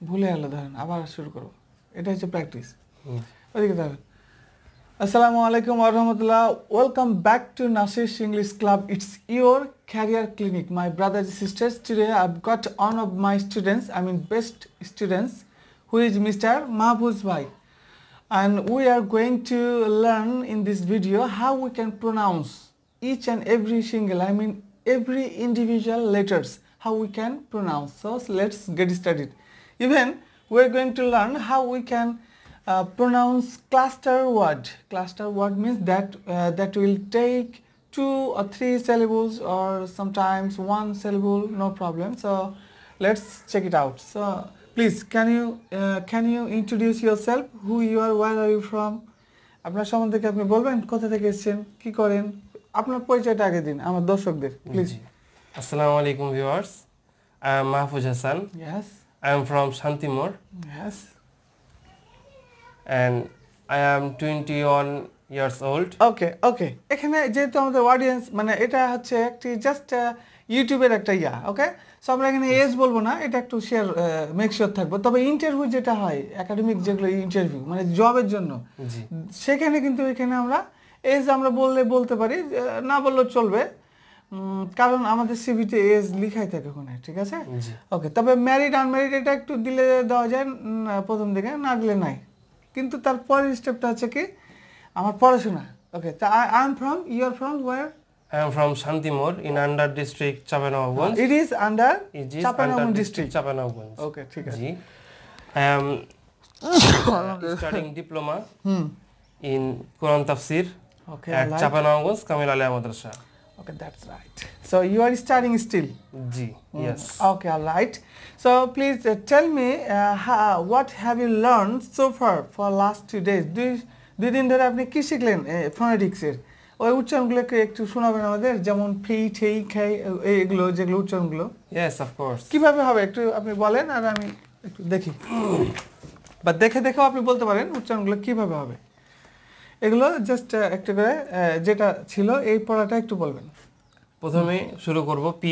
ভুলে গেল ধরেন আবার শুরু করব এটা হচ্ছে প্র্যাকটিস ওইদিকে দেখেন Assalamu alaikum wa rahmatullah. Welcome back to Nasirs English Club. It's your career clinic. My brothers and sisters, today I've got one of my students, best students, who is Mr. Mahfouz Bhai. And we are going to learn in this video how we can pronounce each and every single, every individual letters, how we can pronounce. So let's get started. Even we're going to learn how we can pronounce cluster word. Cluster word means that will take 2 or 3 syllables or sometimes 1 syllable, no problem. So let's check it out. So please can you introduce yourself, who you are, where are you from? আপনার সম্বন্ধে আপনি বলবেন কোথা থেকে এসেছেন কি করেন আপনার পরিচয়টা আগে দিন আমার দর্শকদের please Assalamu alaikum viewers. I am Mahfouz Hassan. Yes. I am from Shantimor. Yes. And I am 21 years old. Okay. এখানে যেহেতু আমাদের অডিয়েন্স মানে এটা হচ্ছে একটি জাস্ট ইউটিউবের একটা ওকে সো আমরা এখানে এজ বলবো না এটা একটু শেয়ার মেক শিওর থাকবো তবে ইন্টারভিউ যেটা হয় একাডেমিক যেগুলো ইন্টারভিউ মানে জবের জন্য সেখানে কিন্তু এখানে আমরা এজ আমরা বলতে পারি না বললেও চলবে কারণ আমাদের সিভিতে এজ লেখাই থাকে ওখানে ঠিক আছে ওকে তবে ম্যারিড আনম্যারিড এটা একটু দিলে দেওয়া যায় প্রথম দিকে না দিলে নাই কিন্তু তার পরের স্টেপটা হচ্ছে কি আমার পড়াশোনা ওকে তা I am from you are from where I am from Shantimor in under district Chapanogganj. It is under Chapanogganj district. Chapanogganj. Okay, ठीक है. I am studying diploma in Quran Tafsir at Chapanogganj Kamil Alia Madrasa. Okay, that's right. So you are studying still? Yes. Okay, all right. So please tell me what have you learned so far for last 2 days? দুই দিন ধরে আপনি কি শিখলেন phonetics এর ওই উচ্চারণগুলোকে একটু শোনাবেন আমাদের যেমন ফেই ঠেই খাই এগুলো যেগুলো উচ্চারণগুলো Yes, of course. কিভাবে হবে একটু আপনি বলেন আর আমি একটু দেখি বা দেখেও আপনি বলতে পারেন উচ্চারণগুলো কিভাবে হবে এগুলো জাস্ট একটু করে যেটা ছিল এই পড়াটা একটু বলবেন প্রথমে শুরু করব পি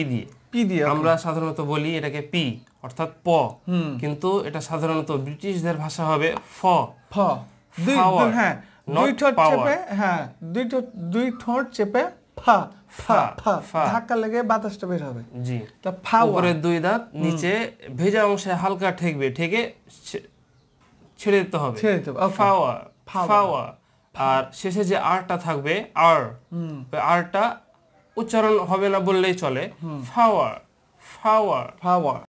দিয়ে আমরা সাধারণত বলি এটাকে পি অর্থাৎ প কিন্তু এটা সাধারণত ব্রিটিশদের ভাষা হবে ফ দুই ঠোঁট চেপে ফা ফা ফা ধাক্কা লেগে বাতাসটা বের হবে জি তা উপরে দুই দাঁত নিচে ভেজা অংশে হালকা ঠেকে ছেড়ে দিতে হবে ফাওয়া আর শেষে যে আরটা থাকবে আরটা উচ্চারণ হবে না বললেই চলে ফাওয়া